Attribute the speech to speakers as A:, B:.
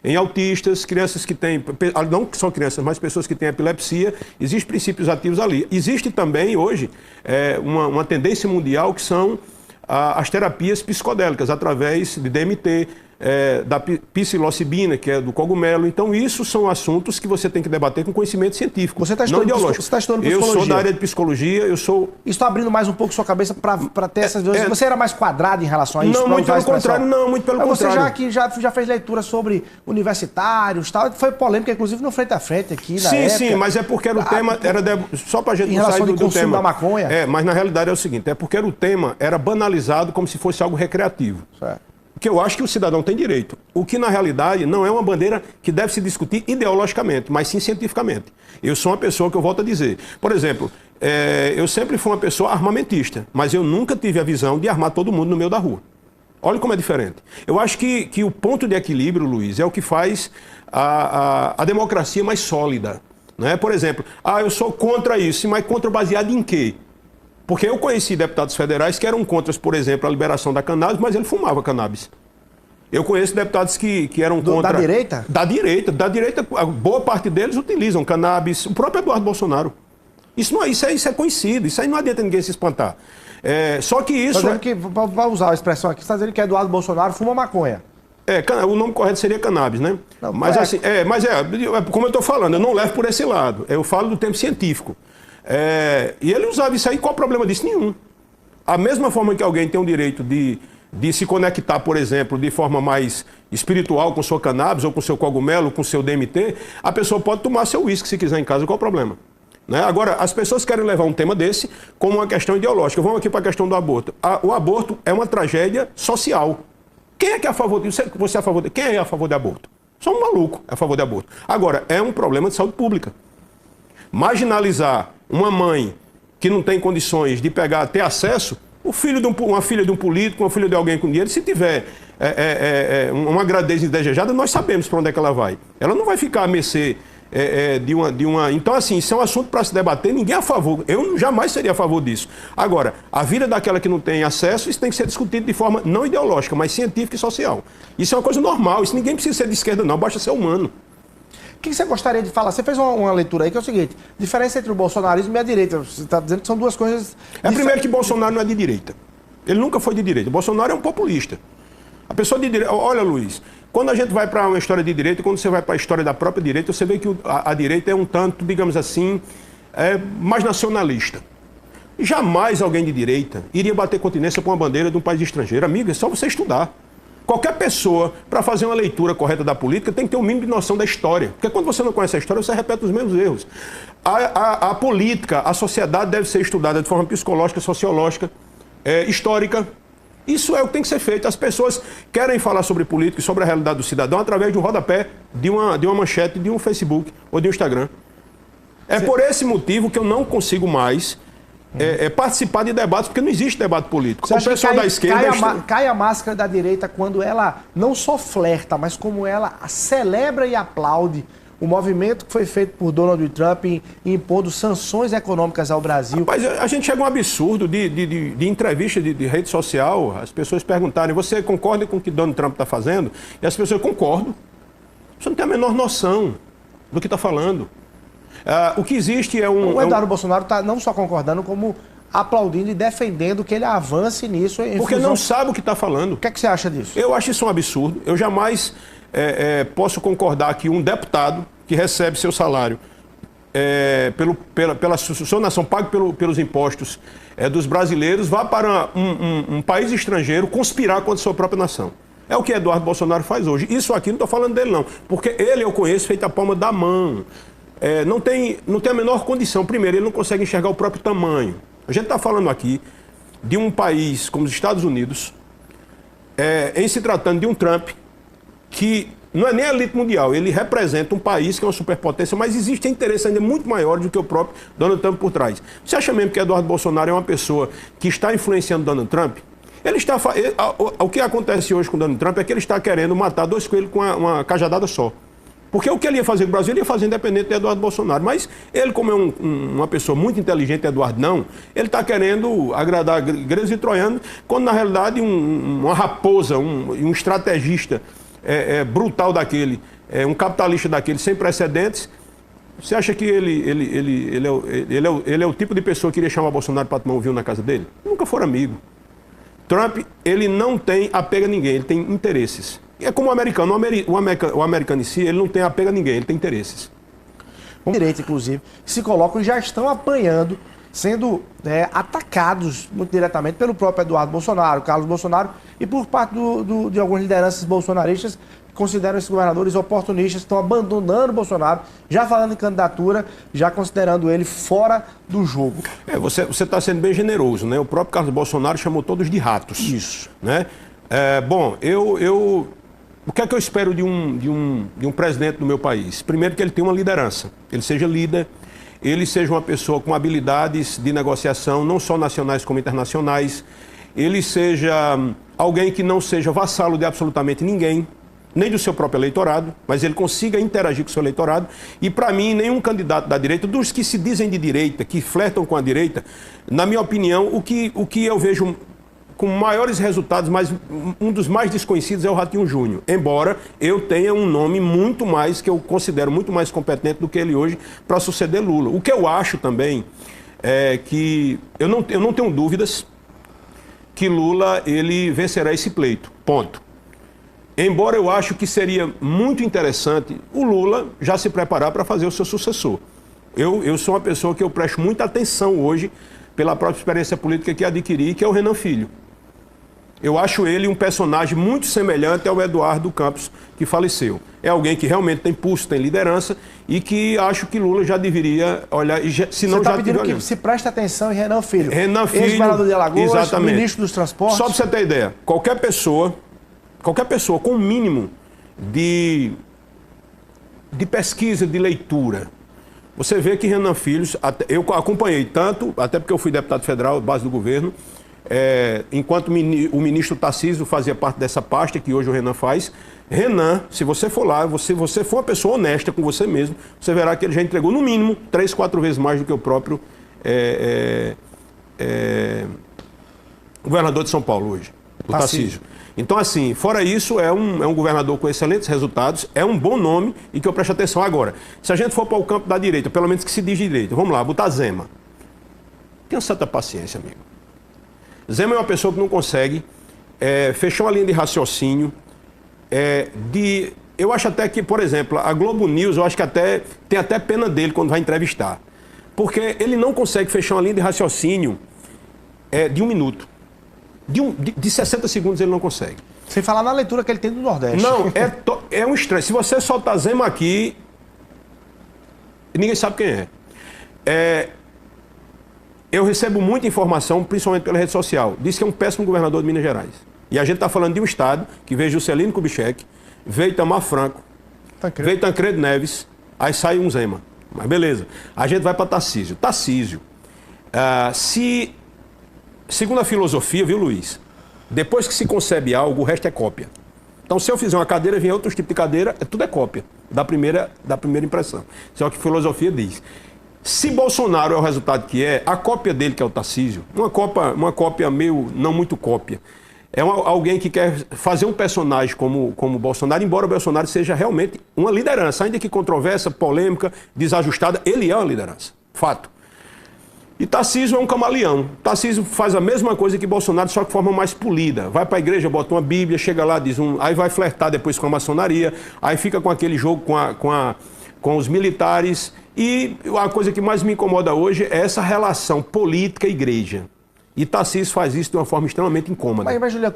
A: em autistas, crianças que têm, não só crianças, mas pessoas que têm epilepsia, existem princípios ativos ali. Existe também hoje uma tendência mundial que são as terapias psicodélicas, através de DMT, da psilocibina, que é do cogumelo. Então, isso são assuntos que você tem que debater com conhecimento científico,
B: você
A: não ideológico.
B: Você está estudando psicologia.
A: Eu sou da área de psicologia, eu sou...
B: Isso está abrindo mais um pouco sua cabeça para ter essas duas... Você era mais quadrado em relação a isso?
A: Não, muito pelo contrário, não, muito pelo contrário.
B: Você já fez leitura sobre universitários e tal, foi polêmica, inclusive, no Frente a Frente aqui, na época.
A: Sim, mas é porque era o tema... Só para a gente
B: não sair do tema da maconha?
A: Mas na realidade é o seguinte, é porque o tema era banalizado como se fosse algo recreativo.
B: Certo.
A: Que eu acho que o cidadão tem direito. O que, na realidade, não é uma bandeira que deve se discutir ideologicamente, mas sim cientificamente. Eu sou uma pessoa que eu volto a dizer. Por exemplo, eu sempre fui uma pessoa armamentista, mas eu nunca tive a visão de armar todo mundo no meio da rua. Olha como é diferente. Eu acho que o ponto de equilíbrio, Luiz, é o que faz a democracia mais sólida. Né? Por exemplo, eu sou contra isso, mas contra baseado em quê? Porque eu conheci deputados federais que eram contra, por exemplo, a liberação da cannabis, mas ele fumava cannabis. Eu conheço deputados que eram contra...
B: Da direita?
A: Da direita, a boa parte deles utilizam cannabis. O próprio Eduardo Bolsonaro. Isso é conhecido, isso aí não adianta ninguém se espantar. Só que isso...
B: Para usar a expressão aqui, você está dizendo que Eduardo Bolsonaro fuma maconha.
A: O nome correto seria cannabis, né?
B: Não,
A: mas como eu estou falando, eu não levo por esse lado. Eu falo do tempo científico. E ele usava isso aí, qual o problema disso? Nenhum. A mesma forma que alguém tem o direito de se conectar, por exemplo, de forma mais espiritual com seu cannabis, ou com seu cogumelo, com seu DMT, a pessoa pode tomar seu uísque se quiser em casa, qual o problema? Né? Agora, as pessoas querem levar um tema desse como uma questão ideológica. Vamos aqui para a questão do aborto. O aborto é uma tragédia social. Quem é que é a favor disso? Você é a favor de... Quem é a favor de aborto? Só um maluco é a favor de aborto. Agora, é um problema de saúde pública. Marginalizar uma mãe que não tem condições de ter acesso, uma filha de um político, uma filha de alguém com dinheiro, se tiver uma gravidez indesejada, nós sabemos para onde é que ela vai. Ela não vai ficar a mercê de uma... Então, assim, isso é um assunto para se debater, ninguém é a favor. Eu jamais seria a favor disso. Agora, a vida daquela que não tem acesso, isso tem que ser discutido de forma não ideológica, mas científica e social. Isso é uma coisa normal, isso ninguém precisa ser de esquerda não, basta ser humano.
B: O que você gostaria de falar? Você fez uma leitura aí que é o seguinte, diferença entre o bolsonarismo e a direita. Você está dizendo que são duas coisas...
A: Primeiro que Bolsonaro não é de direita. Ele nunca foi de direita. Bolsonaro é um populista. A pessoa de direita... Olha, Luiz, quando a gente vai para uma história de direita, quando você vai para a história da própria direita, você vê que a direita é um tanto, digamos assim, mais nacionalista. Jamais alguém de direita iria bater continência com uma bandeira de um país estrangeiro. Amigo, é só você estudar. Qualquer pessoa, para fazer uma leitura correta da política, tem que ter um mínimo de noção da história. Porque quando você não conhece a história, você repete os mesmos erros. A política, a sociedade deve ser estudada de forma psicológica, sociológica, histórica. Isso é o que tem que ser feito. As pessoas querem falar sobre política e sobre a realidade do cidadão através de um rodapé, de uma manchete, de um Facebook ou de um Instagram. Por esse motivo que eu não consigo mais... participar de debates, porque não existe debate político.
B: Você acha o pessoal da esquerda... Cai a máscara da direita quando ela não só flerta, mas como ela celebra e aplaude o movimento que foi feito por Donald Trump impondo sanções econômicas ao Brasil.
A: Rapaz, a gente chega a um absurdo de entrevista de rede social, as pessoas perguntarem, você concorda com o que Donald Trump está fazendo? E as pessoas, concordo. Você não tem a menor noção do que está falando. O que existe é
B: O Eduardo Bolsonaro está não só concordando, como aplaudindo e defendendo que ele avance nisso.
A: Porque não sabe o que está falando.
B: O que é que você acha disso?
A: Eu acho isso um absurdo. Eu jamais posso concordar que um deputado que recebe seu salário pela sua nação, pago pelos impostos dos brasileiros, vá para um país estrangeiro conspirar contra a sua própria nação. É o que Eduardo Bolsonaro faz hoje. Isso aqui não estou falando dele, não. Porque ele eu conheço feito a palma da mão. Não tem a menor condição. Primeiro, ele não consegue enxergar o próprio tamanho. A gente está falando aqui de um país como os Estados Unidos, em se tratando de um Trump, que não é nem a elite mundial, ele representa um país que é uma superpotência, mas existe interesse ainda muito maior do que o próprio Donald Trump por trás. Você acha mesmo que Eduardo Bolsonaro é uma pessoa que está influenciando Donald Trump? O que acontece hoje com Donald Trump é que ele está querendo matar dois coelhos com uma cajadada só. Porque o que ele ia fazer com o Brasil, ele ia fazer independente de Eduardo Bolsonaro. Mas ele, como é uma pessoa muito inteligente, Eduardo não, ele está querendo agradar gregos e troianos, quando na realidade uma raposa, um estrategista brutal daquele, um capitalista daquele sem precedentes, você acha que ele é o tipo de pessoa que iria chamar Bolsonaro para tomar um vinho na casa dele? Nunca foram amigo. Trump, ele não tem apego a ninguém, ele tem interesses. É como o americano. O americano em si, ele não tem apego a ninguém, ele tem interesses.
B: O direito, inclusive, se colocam e já estão apanhando, sendo atacados muito diretamente pelo próprio Eduardo Bolsonaro, Carlos Bolsonaro, e por parte de algumas lideranças bolsonaristas que consideram esses governadores oportunistas, estão abandonando o Bolsonaro, já falando em candidatura, já considerando ele fora do jogo.
A: Você está sendo bem generoso, né? O próprio Carlos Bolsonaro chamou todos de ratos.
B: Isso.
A: Né? O que é que eu espero de um presidente do meu país? Primeiro, que ele tenha uma liderança, ele seja líder, ele seja uma pessoa com habilidades de negociação, não só nacionais como internacionais, ele seja alguém que não seja vassalo de absolutamente ninguém, nem do seu próprio eleitorado, mas ele consiga interagir com o seu eleitorado. E, para mim, nenhum candidato da direita, dos que se dizem de direita, que flertam com a direita, na minha opinião, o que eu vejo com maiores resultados, mas um dos mais desconhecidos é o Ratinho Júnior. Embora eu tenha um nome muito mais, que eu considero muito mais competente do que ele hoje para suceder Lula. O que eu acho também é que eu não tenho dúvidas que Lula ele vencerá esse pleito. Ponto. Embora eu acho que seria muito interessante o Lula já se preparar para fazer o seu sucessor. Eu sou uma pessoa que eu presto muita atenção hoje pela própria experiência política que adquiri, que é o Renan Filho. Eu acho ele um personagem muito semelhante ao Eduardo Campos, que faleceu. É alguém que realmente tem pulso, tem liderança e que acho que Lula já deveria olhar, se não já
B: pedindo que se preste atenção em Renan Filho.
A: Renan Filho,
B: ex-governador de Alagoas,
A: exatamente.
B: Ministro dos Transportes.
A: Só para você ter ideia, qualquer pessoa com um mínimo de pesquisa, de leitura, você vê que Renan Filho, eu acompanhei tanto, até porque eu fui deputado federal, base do governo, enquanto o ministro Tarcísio fazia parte dessa pasta que hoje o Renan faz. Renan, se você for lá, se você for uma pessoa honesta com você mesmo, você verá que ele já entregou no mínimo 3, 4 vezes mais do que o próprio governador de São Paulo hoje, o Tarcísio. Então, assim, fora isso, é um governador com excelentes resultados, é um bom nome e que eu presto atenção. Agora, se a gente for para o campo da direita, pelo menos que se diz de direita, vamos lá, botar Zema. Tenha certa paciência, amigo. Zema é uma pessoa que não consegue fechar uma linha de raciocínio. Eu acho até que, por exemplo, a Globo News, eu acho que tem até pena dele quando vai entrevistar. Porque ele não consegue fechar uma linha de raciocínio de 1 minuto. De 60 segundos ele não consegue.
B: Sem falar na leitura que ele tem do Nordeste.
A: Não, é um estresse. Se você soltar Zema aqui, ninguém sabe quem é. Eu recebo muita informação, principalmente pela rede social. Diz que é um péssimo governador de Minas Gerais. E a gente está falando de um estado que veio Juscelino Kubitschek, veio Itamar Franco, veio Tancredo Neves, aí sai um Zema. Mas beleza. A gente vai para Tarcísio. Tarcísio, segundo a filosofia, viu, Luiz? Depois que se concebe algo, o resto é cópia. Então, se eu fizer uma cadeira, vem outro tipo de cadeira, tudo é cópia da primeira impressão. Isso é o que a filosofia diz. Se Bolsonaro é o resultado que a cópia dele, que é o Tarcísio, uma cópia meio, não muito cópia, alguém que quer fazer um personagem como Bolsonaro, embora o Bolsonaro seja realmente uma liderança, ainda que controversa, polêmica, desajustada, ele é uma liderança, fato. E Tarcísio é um camaleão. Tarcísio faz a mesma coisa que Bolsonaro, só que de forma mais polida. Vai para a igreja, bota uma Bíblia, chega lá, aí vai flertar depois com a maçonaria, aí fica com aquele jogo com os militares. E a coisa que mais me incomoda hoje é essa relação política-igreja. E Tarcísio faz isso de uma forma extremamente incômoda.
B: Mas Julia,